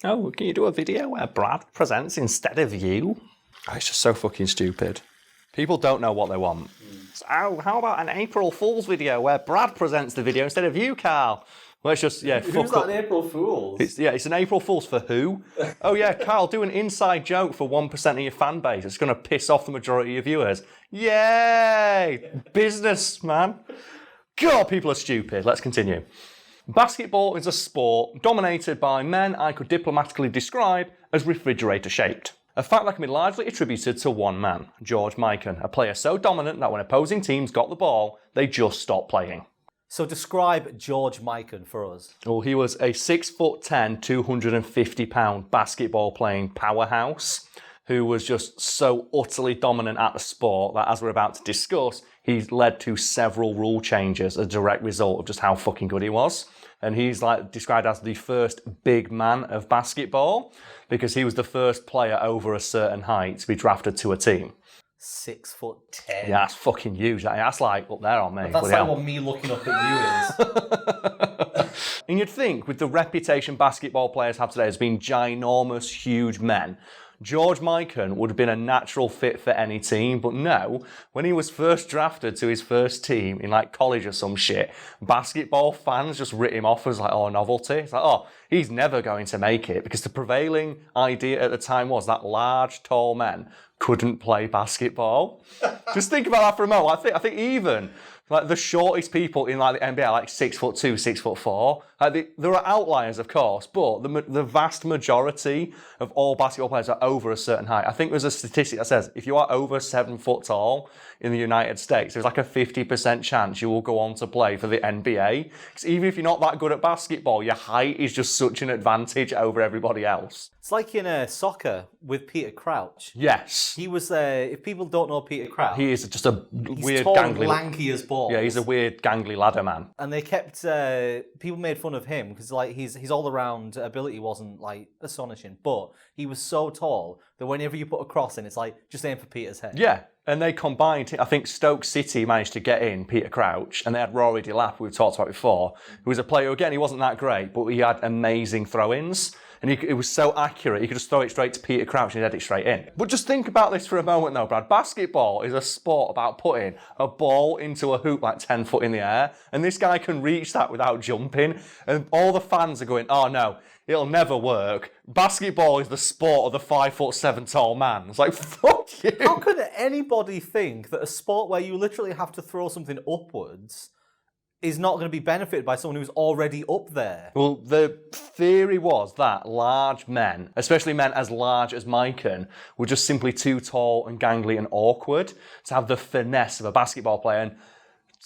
Oh, can you do a video where Brad presents instead of you? Oh, it's just so fucking stupid. People don't know what they want. So, how about an April Fool's video where Brad presents the video instead of you, Karl? Let's just, Who's that an April Fool's? It's an April Fool's for who? Oh yeah, Karl, do an inside joke for 1% of your fan base. It's going to piss off the majority of viewers. Yay! Business, man. God, people are stupid. Let's continue. Basketball is a sport dominated by men I could diplomatically describe as refrigerator-shaped. A fact that can be largely attributed to one man, George Mikan, a player so dominant that when opposing teams got the ball, they just stopped playing. So describe George Mikan for us. Well, he was a 6'10", 250-pound basketball-playing powerhouse who was just so utterly dominant at the sport that, as we're about to discuss, he's led to several rule changes as a direct result of just how fucking good he was. And he's like described as the first big man of basketball because he was the first player over a certain height to be drafted to a team. 6'10". Yeah, that's fucking huge. That's like up there on me. That's like what me looking up at you is. And you'd think with the reputation basketball players have today as being ginormous, huge men, George Mikan would have been a natural fit for any team, but no, when he was first drafted to his first team in like college or some shit, basketball fans just writ him off as like, oh, novelty. It's like, oh, he's never going to make it because the prevailing idea at the time was that large, tall men couldn't play basketball. Just think about that for a moment. I think even like the shortest people in like the NBA are like 6'2", 6'4". Like there are outliers, of course, but the vast majority of all basketball players are over a certain height. I think there's a statistic that says if you are over 7 foot tall in the United States, there's like a 50% chance you will go on to play for the NBA. Because even if you're not that good at basketball, your height is just such an advantage over everybody else. It's like in soccer with Peter Crouch. Yes. He was, if people don't know Peter Crouch, he is just a weird, tall, gangly, lanky as balls. Yeah, he's a weird, gangly ladder man. And they kept people made fun of him because like his all around ability wasn't like astonishing, but he was so tall that whenever you put a cross in, it's like just aim for Peter's head. Yeah, and they combined. I think Stoke City managed to get in Peter Crouch, and they had Rory Delap, who we've talked about before, who was a player. Again, he wasn't that great, but he had amazing throw-ins. And it was so accurate, you could just throw it straight to Peter Crouch and head it straight in. But just think about this for a moment though, Brad. Basketball is a sport about putting a ball into a hoop like 10 foot in the air, and this guy can reach that without jumping. And all the fans are going, oh no, it'll never work. Basketball is the sport of the 5'7" tall man. It's like, fuck you. How could anybody think that a sport where you literally have to throw something upwards is not going to be benefited by someone who's already up there? Well, the theory was that large men, especially men as large as Mikan, were just simply too tall and gangly and awkward to have the finesse of a basketball player. And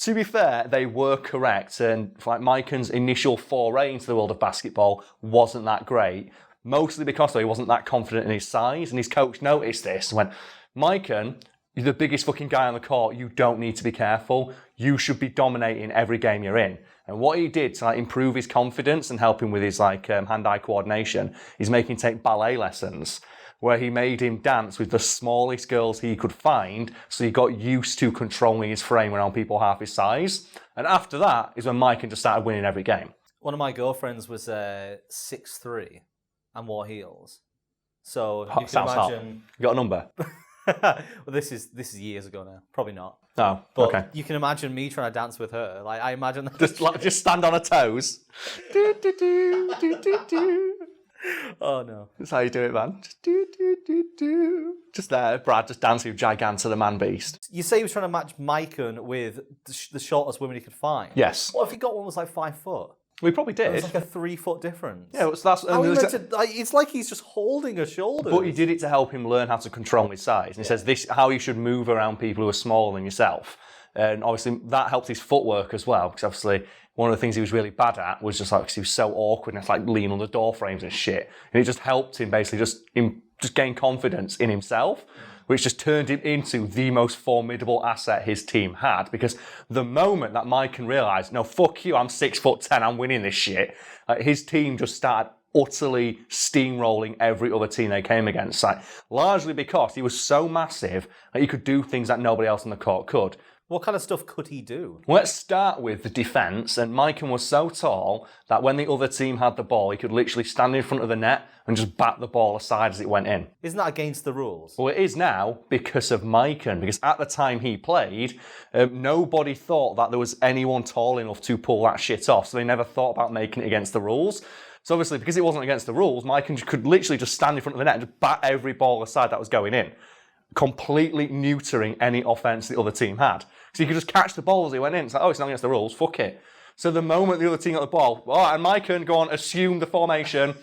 to be fair, they were correct. And like Mikan's initial foray into the world of basketball wasn't that great, mostly because he wasn't that confident in his size. And his coach noticed this and went, Mikan, you're the biggest fucking guy on the court. You don't need to be careful. You should be dominating every game you're in. And what he did to like improve his confidence and help him with his like hand-eye coordination is make him take ballet lessons, where he made him dance with the smallest girls he could find, so he got used to controlling his frame around people half his size. And after that is when Mikan just started winning every game. One of my girlfriends was 6'3" and wore heels. So you can imagine. Hot. You got a number? Well, this is years ago now. Probably not. Oh, but okay. You can imagine me trying to dance with her. Like I imagine that just stand on her toes. Do, do, do, do, do, do. Oh no. That's how you do it, man. Just do, do, do, do. Just there, Brad, just dancing with Giganta the man beast. You say he was trying to match Mikan with the shortest women he could find. Yes. What if he got one that was like 5 foot? We probably did. It's like a 3 foot difference. Yeah, so that's. It's like he's just holding her shoulders. But he did it to help him learn how to control his size. And he says this how you should move around people who are smaller than yourself. And obviously that helped his footwork as well, because obviously one of the things he was really bad at was just like, 'cause he was so awkward and it's like lean on the door frames and shit. And it just helped him basically just gain confidence in himself, which just turned him into the most formidable asset his team had. Because the moment that Mikan realised, no, fuck you, I'm 6'10", I'm winning this shit, his team just started utterly steamrolling every other team they came against. Like, largely because he was so massive that he could do things that nobody else on the court could. What kind of stuff could he do? Let's start with the defence, and Mikan was so tall that when the other team had the ball, he could literally stand in front of the net and just bat the ball aside as it went in. Isn't that against the rules? Well, it is now because of Mikan, because at the time he played, nobody thought that there was anyone tall enough to pull that shit off, so they never thought about making it against the rules. So obviously, because it wasn't against the rules, Mikan could literally just stand in front of the net and just bat every ball aside that was going in, completely neutering any offence the other team had. So you could just catch the ball as it went in. It's like, oh, it's not against the rules, fuck it. So the moment the other team got the ball, and Mikan, go on, assume the formation.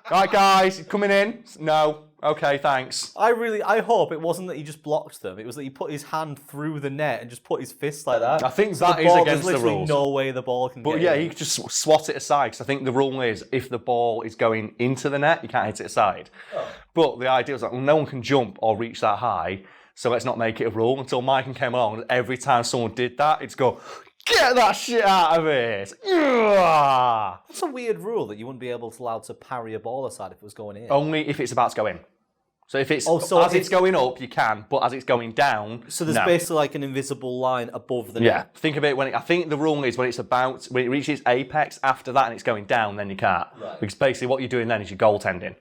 Right, guys, coming in? No. Okay, thanks. I hope it wasn't that he just blocked them. It was that he put his hand through the net and just put his fist like that. I think that is against the rules. There's literally no way the ball can But get yeah, in. he could just swat it aside, because I think the rule is if the ball is going into the net, you can't hit it aside. Oh. But the idea was like, well, no one can jump or reach that high, so let's not make it a rule. Until Mikan came along, and every time someone did that, it'd go, get that shit out of here! That's a weird rule that you wouldn't be allowed to parry a ball aside if it was going in. Only if it's about to go in. So if it's as it's going up, you can, but as it's going down, so there's basically like an invisible line above the net. Yeah, think of it I think the rule is when it reaches apex after that and it's going down, then you can't. Right. Because basically what you're doing then is you're goaltending.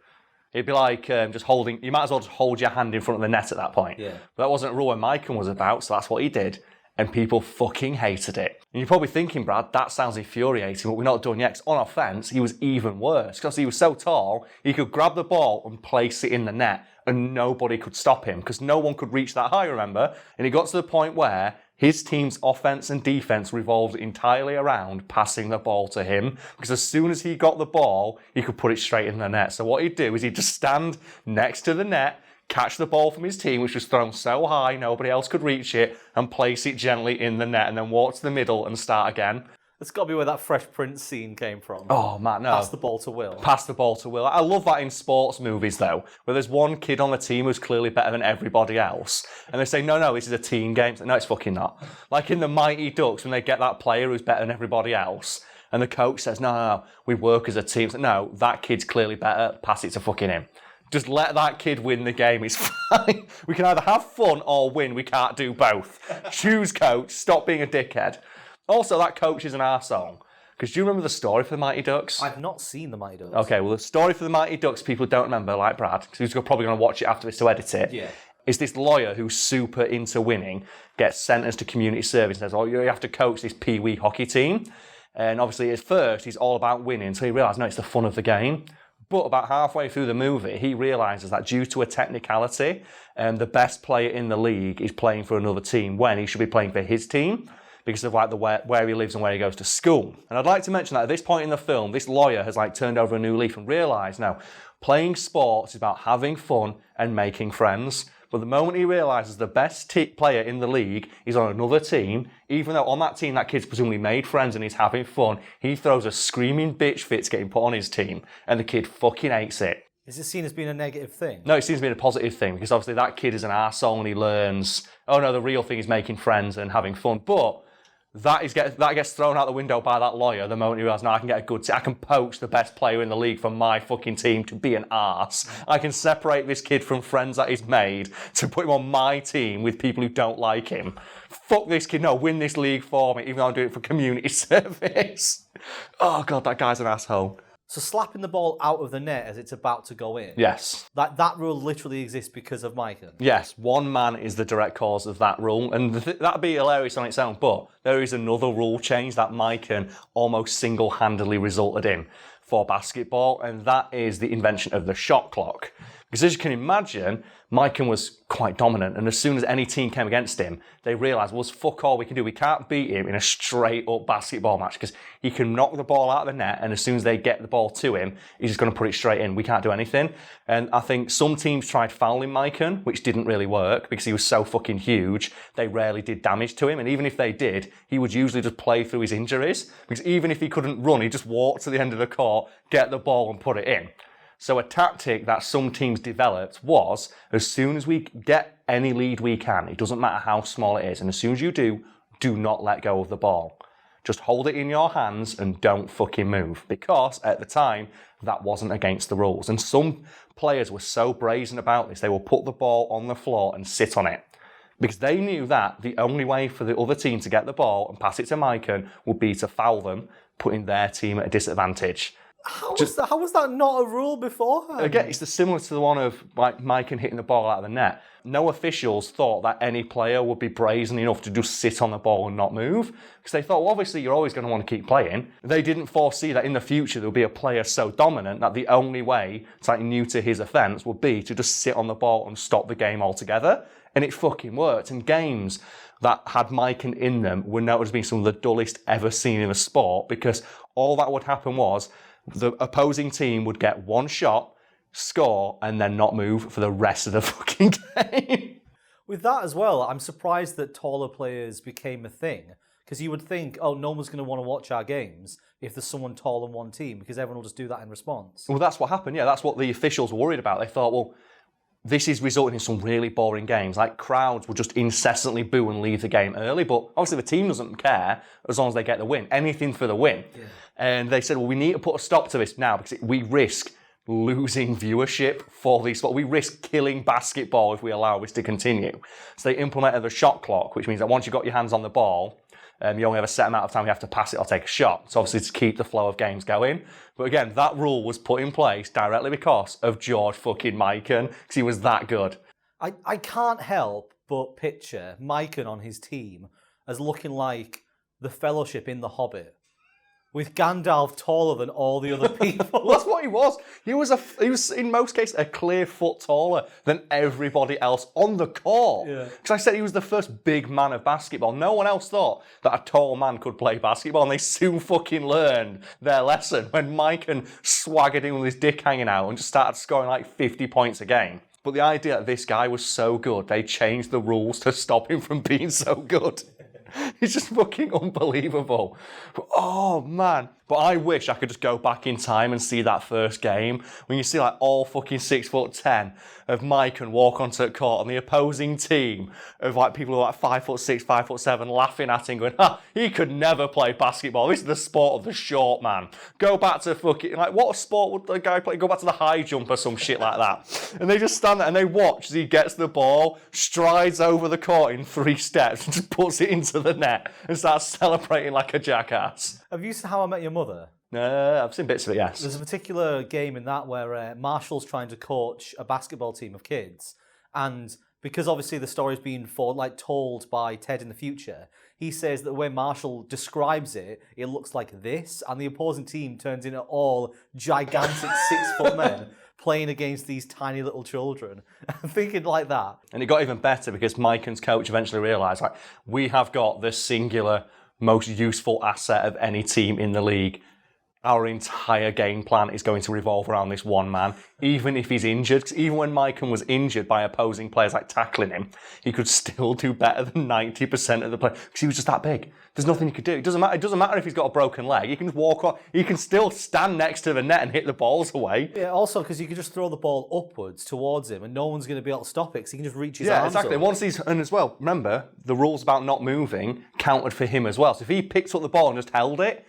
It'd be like just holding. You might as well just hold your hand in front of the net at that point. Yeah. But that wasn't a rule when Mikan was about, so that's what he did. And people fucking hated it. And you're probably thinking, Brad, that sounds infuriating, but we're not done yet. 'Cause on offence, he was even worse. Because he was so tall, he could grab the ball and place it in the net, and nobody could stop him, because no one could reach that high, remember? And he got to the point where his team's offence and defence revolved entirely around passing the ball to him, because as soon as he got the ball, he could put it straight in the net. So what he'd do is he'd just stand next to the net, catch the ball from his team, which was thrown so high nobody else could reach it, and place it gently in the net, and then walk to the middle and start again. That's got to be where that Fresh Prince scene came from. Oh, man, no. Pass the ball to Will. Pass the ball to Will. I love that in sports movies, though, where there's one kid on the team who's clearly better than everybody else, and they say, no, this is a team game. No, it's fucking not. Like in the Mighty Ducks, when they get that player who's better than everybody else, and the coach says, no, we work as a team. So, no, that kid's clearly better. Pass it to fucking him. Just let that kid win the game. It's fine. We can either have fun or win. We can't do both. Choose, coach. Stop being a dickhead. Also, that coach is an arsehole. Because do you remember the story for the Mighty Ducks? I've not seen the Mighty Ducks. Okay, well, the story for the Mighty Ducks, people don't remember, like Brad, because he's probably going to watch it after this to edit it. Yeah. Is this lawyer who's super into winning, gets sentenced to community service and says, oh, you have to coach this pee-wee hockey team. And obviously, at first, he's all about winning, so he realised, no, it's the fun of the game. But about halfway through the movie, he realises that due to a technicality, the best player in the league is playing for another team when he should be playing for his team because of like where he lives and where he goes to school. And I'd like to mention that at this point in the film, this lawyer has like turned over a new leaf and realised now, playing sports is about having fun and making friends. But the moment he realises the best player in the league is on another team, even though on that team that kid's presumably made friends and he's having fun, he throws a screaming bitch fit getting put on his team, and the kid fucking hates it. Is this seen as being a negative thing? No, it seems to be a positive thing, because obviously that kid is an arsehole and he learns, oh no, the real thing is making friends and having fun. But that gets thrown out the window by that lawyer the moment he realises, no, I can get a good team. I can poach the best player in the league for my fucking team to be an arse. I can separate this kid from friends that he's made to put him on my team with people who don't like him. Fuck this kid, no, win this league for me, even though I'm doing it for community service. Oh God, that guy's an asshole. So slapping the ball out of the net as it's about to go in? Yes. That rule literally exists because of Mikan? Yes, one man is the direct cause of that rule, and that'd be hilarious on its own, but there is another rule change that Mikan almost single-handedly resulted in for basketball, and that is the invention of the shot clock. Because as you can imagine, Mikan was quite dominant, and as soon as any team came against him, they realised, well, it's fuck all we can do. We can't beat him in a straight-up basketball match, because he can knock the ball out of the net, and as soon as they get the ball to him, he's just going to put it straight in. We can't do anything. And I think some teams tried fouling Mikan, which didn't really work, because he was so fucking huge, they rarely did damage to him, and even if they did, he would usually just play through his injuries, because even if he couldn't run, he'd just walk to the end of the court, get the ball, and put it in. So a tactic that some teams developed was, as soon as we get any lead we can, it doesn't matter how small it is, and as soon as you do not let go of the ball. Just hold it in your hands and don't fucking move. Because at the time, that wasn't against the rules. And some players were so brazen about this, they will put the ball on the floor and sit on it. Because they knew that the only way for the other team to get the ball and pass it to Mikan would be to foul them, putting their team at a disadvantage. How was that not a rule beforehand? Again, it's similar to the one of like Mikan hitting the ball out of the net. No officials thought that any player would be brazen enough to just sit on the ball and not move. Because they thought, well, obviously you're always going to want to keep playing. They didn't foresee that in the future there would be a player so dominant that the only way something new to his offence would be to just sit on the ball and stop the game altogether. And it fucking worked. And games that had Mikan in them were noted as being some of the dullest ever seen in a sport, because all that would happen was the opposing team would get one shot, score, and then not move for the rest of the fucking game. With that as well, I'm surprised that taller players became a thing. Because you would think, oh, no one's going to want to watch our games if there's someone tall on one team, because everyone will just do that in response. Well, that's what happened, yeah. That's what the officials were worried about. They thought, well, this is resulting in some really boring games. Like, crowds will just incessantly boo and leave the game early, but obviously the team doesn't care as long as they get the win. Anything for the win. Yeah. And they said, well, we need to put a stop to this now because we risk losing viewership for these sports. We risk killing basketball if we allow this to continue. So they implemented the shot clock, which means that once you've got your hands on the ball, you only have a set amount of time you have to pass it or take a shot. So obviously to keep the flow of games going. But again, that rule was put in place directly because of George fucking Mikan, because he was that good. I can't help but picture Mikan on his team as looking like the Fellowship in The Hobbit, with Gandalf taller than all the other people. Well, that's what he was. He was in most cases a clear foot taller than everybody else on the court. Because I said he was the first big man of basketball. No one else thought that a tall man could play basketball, and they soon fucking learned their lesson when Mikan swaggered in with his dick hanging out and just started scoring like 50 points a game. But the idea that this guy was so good, they changed the rules to stop him from being so good. It's just fucking unbelievable. Oh, man. But I wish I could just go back in time and see that first game when you see like all fucking 6'10" of Mikan walk onto the court and the opposing team of like people who are like 5'6", 5'7", laughing at him going, he could never play basketball. This is the sport of the short man. Go back to fucking, like, what sport would the guy play? Go back to the high jump or some shit like that. And they just stand there and they watch as he gets the ball, strides over the court in 3 steps and just puts it into the net and starts celebrating like a jackass. Have you seen How I Met Your Mother? I've seen bits of it, yes. There's a particular game in that where Marshall's trying to coach a basketball team of kids, and because obviously the story's been told by Ted in the future, he says that the way Marshall describes it, it looks like this, and the opposing team turns into all gigantic 6-foot men playing against these tiny little children. I'm thinking like that. And it got even better because Mikan's coach eventually realised, like, we have got the singular most useful asset of any team in the league. Our entire game plan is going to revolve around this one man, even if he's injured. Because even when Mikan was injured by opposing players like tackling him, he could still do better than 90% of the play because he was just that big. There's nothing he could do. It doesn't matter if he's got a broken leg. He can just walk on. He can still stand next to the net and hit the balls away. Yeah, also because you can just throw the ball upwards towards him and no one's going to be able to stop it because he can just reach his arms. Yeah, exactly. Up. And as well, remember, the rules about not moving counted for him as well. So if he picked up the ball and just held it,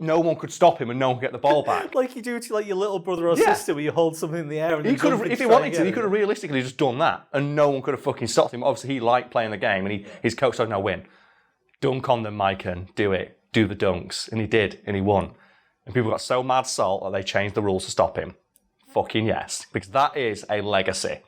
no one could stop him and no one could get the ball back. Like you do to like your little brother or sister where you hold something in the air and he could have, if he wanted to, he could have realistically just done that and no one could have fucking stopped him. Obviously, he liked playing the game and his coach said, no, win. Dunk on them, Mikan. Do it. Do the dunks. And he did, and he won. And people got so mad salt that they changed the rules to stop him. Fucking yes. Because that is a legacy.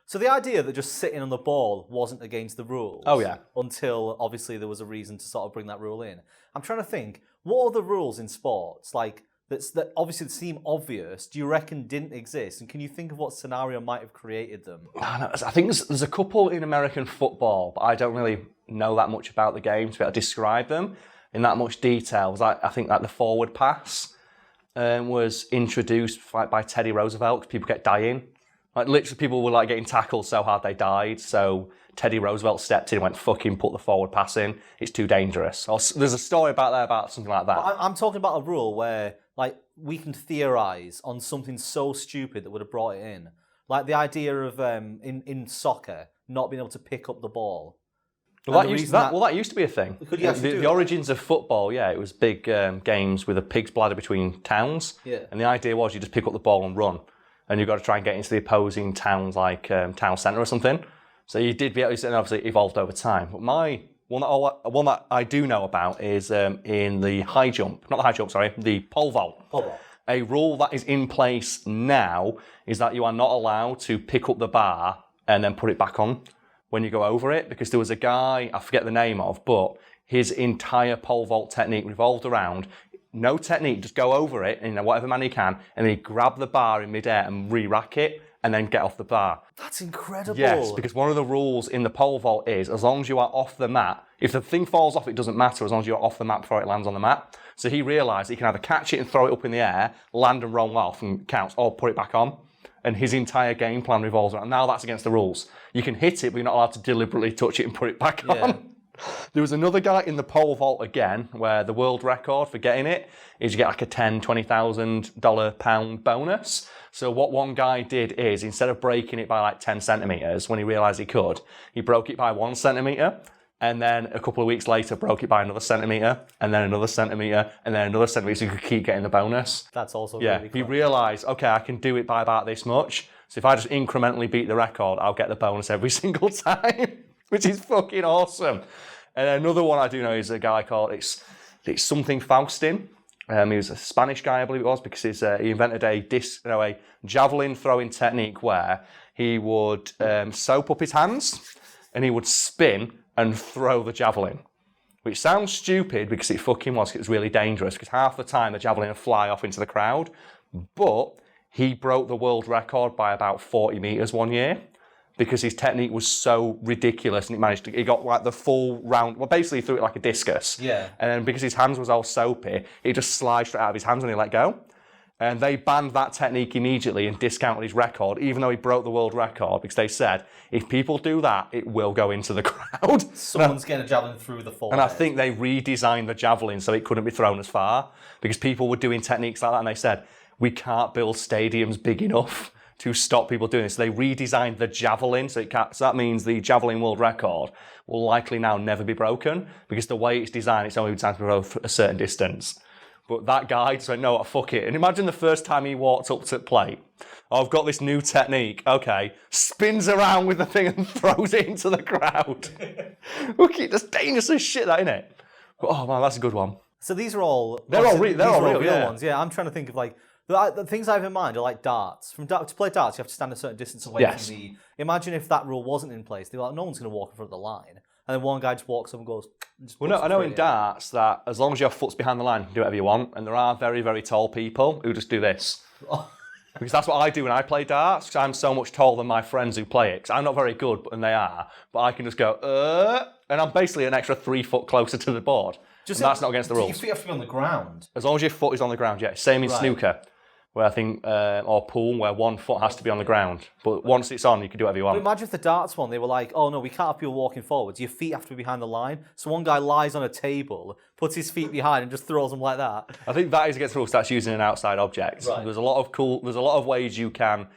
So the idea that just sitting on the ball wasn't against the rules. Oh, yeah. Until, obviously, there was a reason to sort of bring that rule in. I'm trying to think, what are the rules in sports, like, that obviously seem obvious, do you reckon didn't exist? And can you think of what scenario might have created them? I think there's a couple in American football, but I don't really know that much about the game to be able to describe them in that much detail. I think that the forward pass was introduced by Teddy Roosevelt because people kept dying. Like, literally, people were like getting tackled so hard they died. So Teddy Roosevelt stepped in and went, fucking put the forward pass in. It's too dangerous. Or, there's a story about something like that. I'm talking about a rule where, like, we can theorise on something so stupid that would have brought it in. Like the idea of, in soccer, not being able to pick up the ball. Well, that used to be a thing. The origins of football, it was big games with a pig's bladder between towns. Yeah. And the idea was you just pick up the ball and run. And you've got to try and get into the opposing town's town centre or something. So you did be able to, and obviously evolved over time. But one that I do know about is in the the pole vault. A rule that is in place now is that you are not allowed to pick up the bar and then put it back on when you go over it, because there was a guy, I forget the name of, but his entire pole vault technique revolved around no technique, just go over it in whatever manner you can, and then he'd grab the bar in midair and re-rack it, and then get off the bar. That's incredible. Yes, because one of the rules in the pole vault is as long as you are off the mat, if the thing falls off, it doesn't matter as long as you're off the mat before it lands on the mat. So he realised he can either catch it and throw it up in the air, land and roll off and counts, or put it back on. And his entire game plan revolves around. Now that's against the rules. You can hit it, but you're not allowed to deliberately touch it and put it back on. There was another guy in the pole vault again, where the world record for getting it is you get like a $10,000-$20,000 pound bonus. So what one guy did is, instead of breaking it by like 10 centimetres, when he realised he could, he broke it by 1 centimetre, and then a couple of weeks later broke it by another centimetre, and then another centimetre, and then another centimetre, so you could keep getting the bonus. That's also really He cool. realised, okay, I can do it by about this much, so if I just incrementally beat the record, I'll get the bonus every single time, which is fucking awesome. And another one I do know is a guy called, it's something Faustin. He was a Spanish guy, I believe it was, because he invented a javelin throwing technique where he would soap up his hands and he would spin and throw the javelin. Which sounds stupid because it fucking was. It was really dangerous because half the time the javelin would fly off into the crowd. But he broke the world record by about 40 metres one year because his technique was so ridiculous, and he got like the full round, well basically he threw it like a discus. Yeah. And then because his hands was all soapy, it just slid straight out of his hands when he let go. And they banned that technique immediately and discounted his record, even though he broke the world record, because they said, if people do that, it will go into the crowd. Someone's getting a javelin through the forehead. And I think they redesigned the javelin so it couldn't be thrown as far, because people were doing techniques like that, and they said, we can't build stadiums big enough to stop people doing this. So they redesigned the javelin, so that means the javelin world record will likely now never be broken, because the way it's designed, it's only designed to go a certain distance. But that guy just went, no, fuck it. And imagine the first time he walked up to the plate. Oh, I've got this new technique. Okay. Spins around with the thing and throws it into the crowd. Look, that's dangerous as shit, that, isn't it? Oh, man, that's a good one. So these are all... They're all real ones. Yeah, I'm trying to think of like... The things I have in mind are like darts. To play darts, you have to stand a certain distance away from the... Imagine if that rule wasn't in place. They were like, no one's going to walk in front of the line. And then one guy just walks up and goes... Well, no, I know in darts that as long as your foot's behind the line, you can do whatever you want. And there are very, very tall people who just do this. Because that's what I do when I play darts, because I'm so much taller than my friends who play it. Because I'm not very good, and they are. But I can just go, and I'm basically an extra 3 foot closer to the board. And that's not against the rules. Your feet have to be on the ground. As long as your foot is on the ground, yeah. Same in snooker, where I think, or pool, where 1 foot has to be on the ground. But once it's on, you can do whatever you want. But imagine if the darts one, they were like, oh no, we can't have people walking forwards. Your feet have to be behind the line. So one guy lies on a table, puts his feet behind and just throws them like that. I think that is against the rules. That's using an outside object. Right. There's a lot of ways you can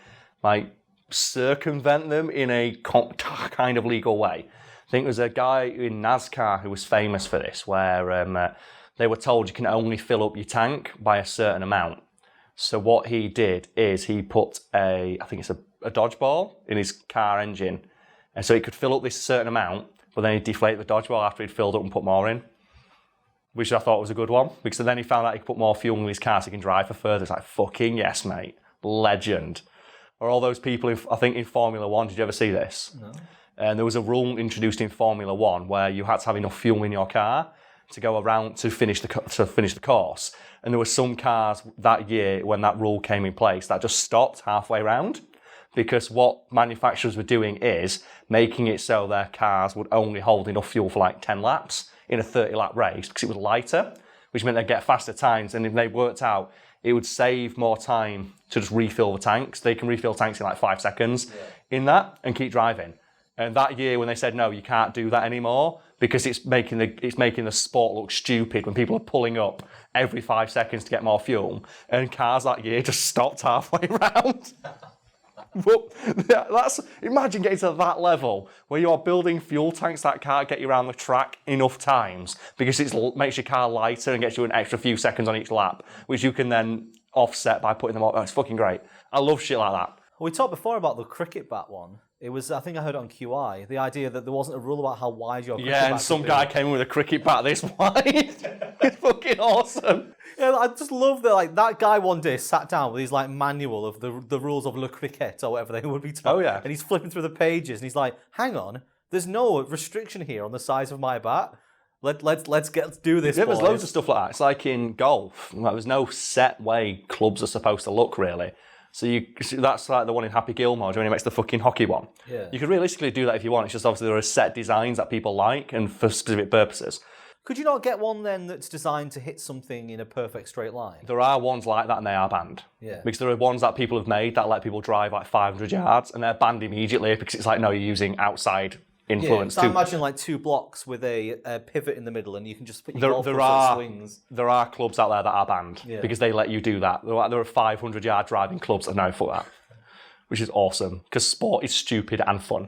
like circumvent them in a kind of legal way. I think there's a guy in NASCAR who was famous for this, where they were told you can only fill up your tank by a certain amount. So what he did is he put I think it's a dodgeball in his car engine. And so he could fill up this certain amount, but then he'd deflate the dodgeball after he'd filled up and put more in. Which I thought was a good one, because then he found out he could put more fuel in his car so he can drive for further. It's like, fucking yes, mate. Legend. Or all those people, I think in Formula 1, did you ever see this? No. And there was a rule introduced in Formula 1 where you had to have enough fuel in your car to go around to finish the course. And there were some cars that year when that rule came in place that just stopped halfway round, because what manufacturers were doing is making it so their cars would only hold enough fuel for like 10 laps in a 30-lap race because it was lighter, which meant they'd get faster times. And if they worked out, it would save more time to just refill the tanks. They can refill tanks in like 5 seconds in that and keep driving. And that year when they said, no, you can't do that anymore, because it's making the sport look stupid when people are pulling up every 5 seconds to get more fuel, and cars that year just stopped halfway round. But imagine getting to that level where you are building fuel tanks that can't get you around the track enough times because it makes your car lighter and gets you an extra few seconds on each lap, which you can then offset by putting them on. Oh, it's fucking great. I love shit like that. We talked before about the cricket bat one. It was, I think I heard it on QI, the idea that there wasn't a rule about how wide your cricket Yeah, bat and some could guy be. came in with a cricket bat this wide. It's fucking awesome. Yeah, I just love that. Like that guy one day sat down with his like manual of the rules of le cricket or whatever they would be taught. Oh, yeah. And he's flipping through the pages and he's like, "Hang on, there's no restriction here on the size of my bat. Let's do this." Yeah, there's boys." loads of stuff like that. It's like in golf. Like, there's no set way clubs are supposed to look, really. So that's like the one in Happy Gilmore when he makes the fucking hockey one. Yeah. You could realistically do that if you want. It's just obviously there are set designs that people like and for specific purposes. Could you not get one then that's designed to hit something in a perfect straight line? There are ones like that and they are banned. Yeah. Because there are ones that people have made that let people drive like 500 yards and they're banned immediately because it's like, no, you're using outside influence. So I imagine like 2 blocks with a pivot in the middle, and you can just put your golf there clubs are at swings. there are clubs out there that are banned because they let you do that. There are 500-yard driving clubs that are now for that, which is awesome because sport is stupid and fun.